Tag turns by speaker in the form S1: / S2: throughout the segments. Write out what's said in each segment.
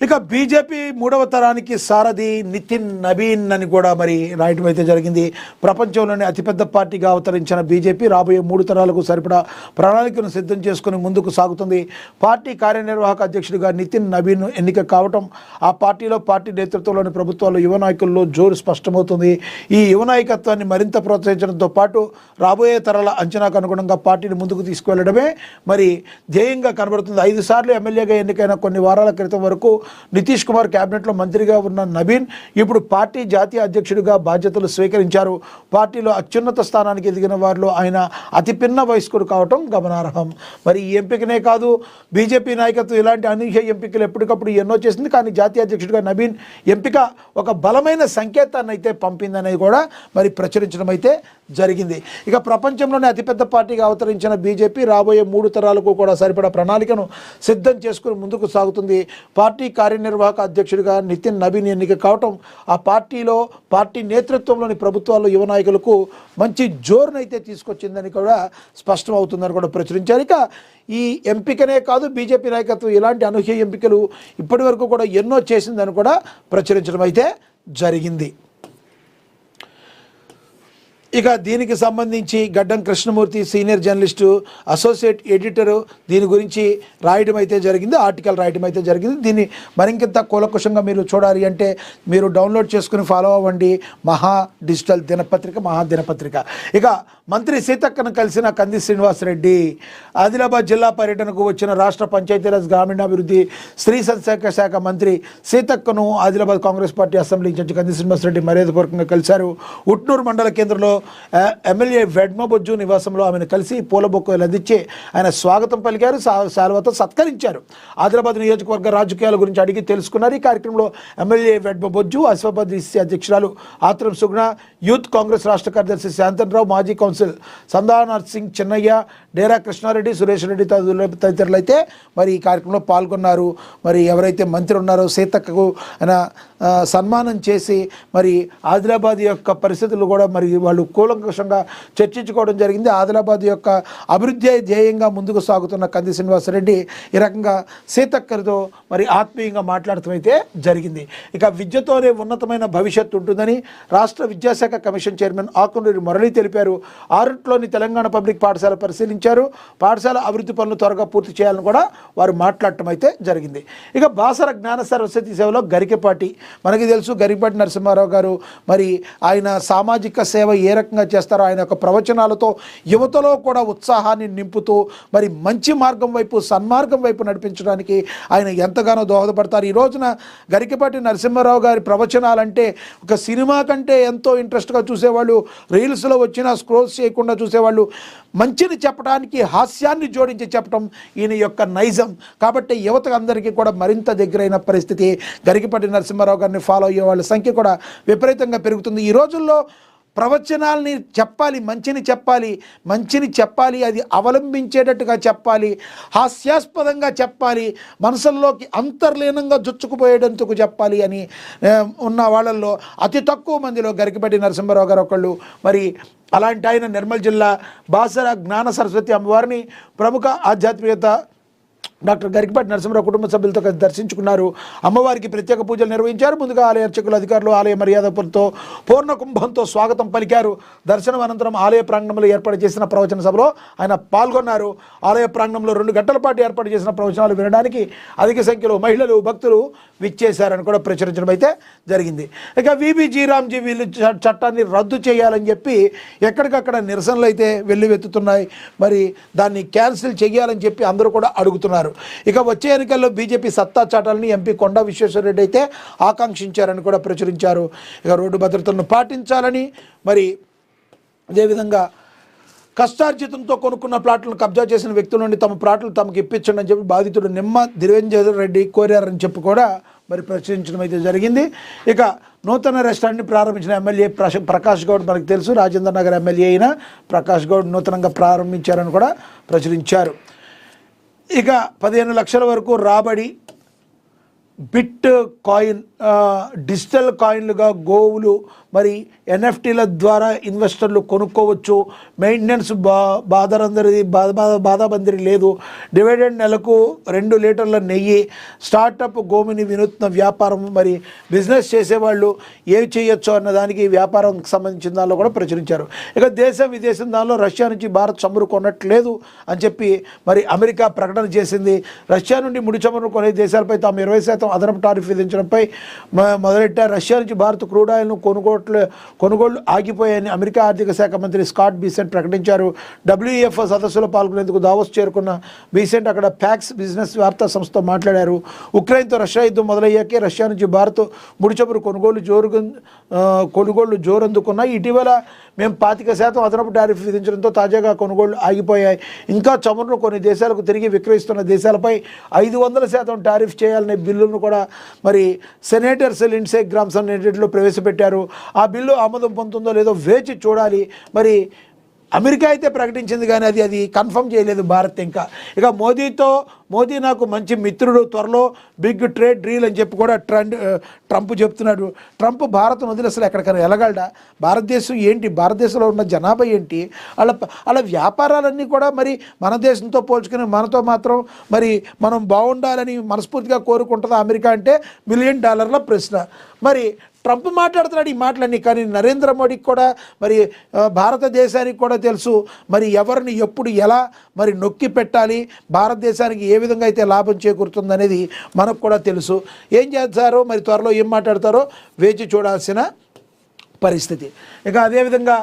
S1: ఇక బీజేపీ మూడవ తరానికి సారథి నితిన్ నవీన్ అని కూడా మరి రాయటం అయితే జరిగింది. ప్రపంచంలోనే అతిపెద్ద పార్టీగా అవతరించిన బీజేపీ రాబోయే 3 తరాలకు సరిపడా ప్రణాళికను సిద్ధం చేసుకుని ముందుకు సాగుతుంది. పార్టీ కార్యనిర్వాహక అధ్యక్షుడిగా నితిన్ నవీన్ ఎన్నిక కావటం ఆ పార్టీలో పార్టీ నేతృత్వంలోని ప్రభుత్వాలు యువ నాయకుల్లో జోరు స్పష్టమవుతుంది. ఈ యువ నాయకత్వాన్ని మరింత ప్రోత్సహించడంతో పాటు రాబోయే తరాల అంచనాకు అనుగుణంగా పార్టీని ముందుకు తీసుకువెళ్లడమే మరి ధ్యేయంగా కనబడుతుంది. 5 సార్లు ఎమ్మెల్యేగా ఎన్నికైన కొన్ని వారాల క్రితం వరకు నితీష్ కుమార్ క్యాబినెట్లో మంత్రిగా ఉన్న నవీన్ ఇప్పుడు పార్టీ జాతీయ అధ్యక్షుడిగా బాధ్యతలు స్వీకరించారు. పార్టీలో అత్యున్నత స్థానానికి ఎదిగిన వారిలో ఆయన అతి పిన్న వయస్కుడు కావటం గమనార్హం. మరి ఈ ఎంపికనే కాదు, బీజేపీ నాయకత్వం ఇలాంటి అనూహ్య ఎంపికలు ఎప్పటికప్పుడు ఎన్నో చేసింది. కానీ జాతీయ అధ్యక్షుడిగా నవీన్ ఎంపిక ఒక బలమైన సంకేతాన్ని అయితే పంపిందనేది కూడా మరి ప్రచురించడం అయితే జరిగింది. ఇక ప్రపంచంలోనే అతిపెద్ద పార్టీగా అవతరించిన బీజేపీ రాబోయే 3 తరాలకు కూడా సరిపడా ప్రణాళికను సిద్ధం చేసుకుని ముందుకు సాగుతుంది. పార్టీ కార్యనిర్వాహక అధ్యక్షుడిగా నితిన్ నవీన్ ఎన్నిక కావటం ఆ పార్టీ నేతృత్వంలోని ప్రభుత్వాల్లో యువ నాయకులకు మంచి జోరునైతే తీసుకొచ్చిందని కూడా స్పష్టం అవుతుందని కూడా ప్రచురించారు. ఇక ఈ ఎంపికనే కాదు, బీజేపీ నాయకత్వం ఇలాంటి అనూహ్య ఎంపికలు ఇప్పటి వరకు కూడా ఎన్నో చేసిందని కూడా ప్రచురించడం అయితే జరిగింది. ఇక దీనికి సంబంధించి గడ్డం Krishnamurthy senior journalist, associate editor దీని గురించి రాయడం అయితే జరిగింది, ఆర్టికల్ రాయడం అయితే జరిగింది. దీన్ని మరింత కూలకుషంగా మీరు చూడాలి అంటే మీరు డౌన్లోడ్ చేసుకుని ఫాలో అవ్వండి మహా డిజిటల్ దినపత్రిక, మహా దినపత్రిక. ఇక మంత్రి సీతక్కను కలిసిన కంది శ్రీనివాసరెడ్డి. ఆదిలాబాద్ జిల్లా పర్యటనకు వచ్చిన రాష్ట్ర పంచాయతీరాజ్ గ్రామీణాభివృద్ధి స్త్రీ సంక్షేమ శాఖ మంత్రి సీతక్కను Adilabad Congress party assembly incharge Kandi Srinivasa Reddy మర్యాదపూర్వకంగా కలిశారు. ఉట్నూరు మండల కేంద్రంలో ఎమ్మెల్యే వెడ్మబొజ్జు నివాసంలో ఆమెను కలిసి పూల బొక్కలు అందించి ఆయన స్వాగతం పలికారు, శాలువాతో సత్కరించారు. ఆదిలాబాద్ నియోజకవర్గ రాజకీయాల గురించి అడిగి తెలుసుకున్నారు. ఈ కార్యక్రమంలో ఎమ్మెల్యే వెడ్మబొజ్జు, ఆసిఫాబాద్ డిసి అధ్యక్షురాలు ఆత్రం సుగుణ, యూత్ కాంగ్రెస్ రాష్ట్ర కార్యదర్శి శాంతన్రావు, మాజీ కౌన్సిల్ సందానర్ సింగ్ చిన్నయ్య, డేరా కృష్ణారెడ్డి, సురేష్ రెడ్డి తదితరులు అయితే మరి ఈ కార్యక్రమంలో పాల్గొన్నారు. మరి ఎవరైతే మంత్రి ఉన్నారో సీతక్కకు ఆయన సన్మానం చేసి మరి ఆదిలాబాద్ యొక్క పరిస్థితులు కూడా మరి వాళ్ళు కూలంకషంగా చర్చించుకోవడం జరిగింది. ఆదిలాబాద్ యొక్క అభివృద్ధి ధ్యేయంగా ముందుకు సాగుతున్న కంది శ్రీనివాసరెడ్డి ఈ రకంగా సీతక్కరితో మరి ఆత్మీయంగా మాట్లాడటం అయితే జరిగింది. ఇక విద్యతోనే ఉన్నతమైన భవిష్యత్తు ఉంటుందని రాష్ట్ర విద్యాశాఖ కమిషన్ చైర్మన్ ఆకునూరి మురళి తెలిపారు. ఆరుట్లోని తెలంగాణ పబ్లిక్ పాఠశాల పరిశీలించారు. పాఠశాల అభివృద్ధి పనులు త్వరగా పూర్తి చేయాలని కూడా వారు మాట్లాడటం అయితే జరిగింది. ఇక బాసర జ్ఞాన సరస్వతి సేవలో గరికపాటి, మనకి తెలుసు గరికపాటి నరసింహారావు గారు మరి ఆయన సామాజిక సేవ ఏ రకంగా చేస్తారో ఆయన యొక్క ప్రవచనాలతో యువతలో కూడా ఉత్సాహాన్ని నింపుతూ మరి మంచి మార్గం వైపు, సన్మార్గం వైపు నడిపించడానికి ఆయన ఎంతగానో దోహదపడతారు. ఈ రోజున గరికపాటి నరసింహారావు గారి ప్రవచనాలంటే ఒక సినిమా కంటే ఎంతో ఇంట్రెస్ట్గా చూసేవాళ్ళు, రీల్స్లో వచ్చినా స్క్రోల్స్ చేయకుండా చూసేవాళ్ళు. మంచిని చెప్పడానికి హాస్యాన్ని జోడించి చెప్పడం ఈయన యొక్క నైజం. కాబట్టి యువత అందరికీ కూడా మరింత దగ్గరైన పరిస్థితి. గరికపాటి నరసింహారావు గారిని ఫాలో అయ్యే వాళ్ళ సంఖ్య కూడా విపరీతంగా పెరుగుతుంది. ఈ రోజుల్లో ప్రవచనాల్ని చెప్పాలి, మంచిని చెప్పాలి, అది అవలంబించేటట్టుగా చెప్పాలి, హాస్యాస్పదంగా చెప్పాలి, మనసుల్లోకి అంతర్లీనంగా జొచ్చుకుపోయేటందుకు చెప్పాలి అని ఉన్న వాళ్ళల్లో అతి తక్కువ మందిలో గరికపాటి నరసింహారావు గారు ఒకళ్ళు. మరి అలాంటి ఆయన నిర్మల్ జిల్లా బాసర జ్ఞాన సరస్వతి అమ్మవారిని ప్రముఖ ఆధ్యాత్మికత డాక్టర్ గరికపాటి నరసింహారావు కుటుంబ సభ్యులతో కలిసి దర్శించుకున్నారు. అమ్మవారికి ప్రత్యేక పూజలు నిర్వహించారు. ముందుగా ఆలయ అర్చకులు, అధికారులు ఆలయ మర్యాదలతో పూర్ణ కుంభంతో స్వాగతం పలికారు. దర్శనం అనంతరం ఆలయ ప్రాంగణంలో ఏర్పాటు చేసిన ప్రవచన సభలో ఆయన పాల్గొన్నారు. ఆలయ ప్రాంగణంలో 2 గంటల పాటు ఏర్పాటు చేసిన ప్రవచనాలు వినడానికి అధిక సంఖ్యలో మహిళలు, భక్తులు విచ్చేశారని కూడా ప్రచురించడం అయితే జరిగింది. ఇక విబి రామ్జీ వీళ్ళు చట్టాన్ని రద్దు చేయాలని చెప్పి ఎక్కడికక్కడ నిరసనలు అయితే వెల్లువెత్తుతున్నాయి. మరి దాన్ని క్యాన్సిల్ చేయాలని చెప్పి అందరూ కూడా అడుగుతున్నారు. ఇక వచ్చే ఎన్నికల్లో బీజేపీ సత్తా చాటాలని ఎంపీ కొండా విశ్వేశ్వరరెడ్డి అయితే ఆకాంక్షించారని కూడా ప్రచురించారు. ఇక రోడ్డు భద్రతను పాటించాలని, మరి అదేవిధంగా కష్టార్జితంతో కొనుక్కున్న ప్లాట్లను కబ్జా చేసిన వ్యక్తుల నుండి తమ ప్లాట్లు తమకు ఇప్పించండి అని చెప్పి బాధితుడు నిమ్మ దివేంజర్ రెడ్డి కోరారని చెప్పి కూడా మరి ప్రచురించడం అయితే జరిగింది. ఇక నూతన రెస్టారెంట్ని ప్రారంభించిన ఎమ్మెల్యే ప్రకాష్ గౌడ్, మనకు తెలుసు రాజేంద్ర నగర్ ఎమ్మెల్యే అయిన ప్రకాష్ గౌడ్ నూతనంగా ప్రారంభించారని కూడా ప్రచురించారు. ఇక 15 లక్షల వరకు రాబడి బిట్ కాయిన్ డిజిటల్ కాయిన్లుగా గోవులు మరి ఎన్ఎఫ్టీల ద్వారా ఇన్వెస్టర్లు కొనుక్కోవచ్చు. మెయింటెనెన్స్ బాధరందరిది బాధాబందరి లేదు. డివిడెండ్ నెలకు 2 లీటర్ల నెయ్యి. స్టార్టప్ గోమిని వినూత్న వ్యాపారం. మరి బిజినెస్ చేసేవాళ్ళు ఏమి చేయొచ్చు అన్న దానికి వ్యాపారంకి సంబంధించిన దానిలో కూడా ప్రచురించారు. ఇక దేశం విదేశం దానిలో రష్యా నుంచి భారత్ చమురు కొనట్లేదు అని చెప్పి మరి అమెరికా ప్రకటన చేసింది. రష్యా నుండి ముడి చమురు కొనే దేశాలపై తాము 20% అదనపు టారిఫ్ విధించడంపై మొదలెట్టారు. రష్యా నుంచి భారత్ క్రూడ్ ఆయిల్ను కొనుగోళ్లు ఆగిపోయాయని అమెరికా ఆర్థిక శాఖ మంత్రి స్కాట్ బీసెంట్ ప్రకటించారు. WEF సదస్సులో పాల్గొనేందుకు దావోస్ చేరుకున్న బీసెంట్ అక్కడ ప్యాక్స్ బిజినెస్ వార్తా సంస్థతో మాట్లాడారు. ఉక్రెయిన్తో రష్యా యుద్ధం మొదలయ్యాకే రష్యా నుంచి భారత్ ముడి చమురు కొనుగోళ్లు జోరందుకున్నాయి. ఇటీవల మేము 25% అదనపు టారిఫ్ విధించడంతో తాజాగా కొనుగోళ్లు ఆగిపోయాయి. ఇంకా చమురును కొన్ని దేశాలకు తిరిగి విక్రయిస్తున్న దేశాలపై 500% టారిఫ్ చేయాలనే బిల్లును కూడా మరి సెనేటర్స్ లిండ్సే గ్రామ్స్ అనేటిలో ప్రవేశపెట్టారు. ఆ బిల్లు ఆమోదం పొందుతుందో లేదో వేచి చూడాలి. మరి అమెరికా అయితే ప్రకటించింది కానీ అది కన్ఫర్మ్ చేయలేదు భారత్ ఇంకా. ఇక మోదీ నాకు మంచి మిత్రుడు, త్వరలో బిగ్ ట్రేడ్ డీల్ అని చెప్పి కూడా ట్రంప్ చెప్తున్నాడు. ట్రంప్ భారత్ను వదిలి అసలు ఎక్కడికైనా వెళ్ళగలడా? భారతదేశం ఏంటి, భారతదేశంలో ఉన్న జనాభా ఏంటి, వాళ్ళ వ్యాపారాలన్నీ కూడా మరి మన దేశంతో పోల్చుకుని మనతో మాత్రం మరి మనం బాగుండాలని మనస్ఫూర్తిగా కోరుకుంటుందా అమెరికా అంటే $1 మిలియన్ ప్రశ్న. మరి ట్రంప్ మాట్లాడుతున్నాడు ఈ మాటలన్నీ, కానీ నరేంద్ర మోడీకి కూడా మరి భారతదేశానికి కూడా తెలుసు మరి ఎవరిని ఎప్పుడు ఎలా మరి నొక్కి పెట్టాలి, భారతదేశానికి ఏ విధంగా అయితే లాభం చేకూరుతుంది అనేది మనకు కూడా తెలుసు. ఏం చేస్తారో మరి త్వరలో ఏం మాట్లాడతారో వేచి చూడాల్సిన పరిస్థితి. ఇక అదేవిధంగా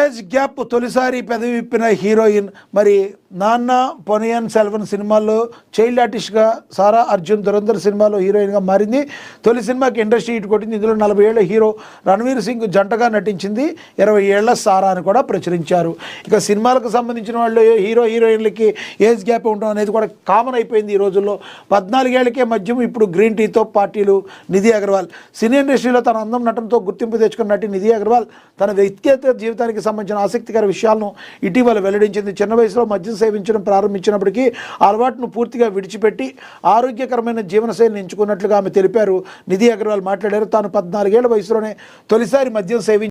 S1: ఏజ్ గ్యాప్ తొలిసారి పెదవి విప్పిన హీరోయిన్. మరి నాన్న పొనియన్ సెల్వన్ సినిమాల్లో చైల్డ్ ఆర్టిస్ట్గా సారా అర్జున్ దురంధర్ సినిమాలో హీరోయిన్గా మారింది. తొలి సినిమాకి ఇండస్ట్రీ హిట్ కొట్టింది. ఇందులో 40 ఏళ్ల హీరో రణవీర్ సింగ్ జంటగా నటించింది. 20 ఏళ్ల సారా అని కూడా ప్రచురించారు. ఇక సినిమాలకు సంబంధించిన వాళ్ళు హీరోయిన్లకి ఏజ్ గ్యాప్ ఉండడం అనేది కూడా కామన్ అయిపోయింది ఈ రోజుల్లో. 14 ఏళ్లకే మద్యం, ఇప్పుడు గ్రీన్ టీతో పార్టీలు. నిధి అగర్వాల్ సినీ ఇండస్ట్రీలో తన అందం నటనతో గుర్తింపు తెచ్చుకున్న నటి నిధి అగర్వాల్ తన వ్యక్తిగత జీవితానికి సంబంధించిన ఆసక్తికర విషయాలను ఇటీవల వెల్లడించింది. చిన్న వయసులో మద్యం సేవించడం ప్రారంభించినప్పటికీ అలవాటును పూర్తిగా విడిచిపెట్టి ఆరోగ్యకరమైన జీవనశైలిని ఎంచుకున్నట్లుగా ఆమె తెలిపారు. నిధి అగర్వాల్ మాట్లాడారు. తాను 14 ఏళ్ల వయసులోనే తొలిసారి మద్యం సేవించి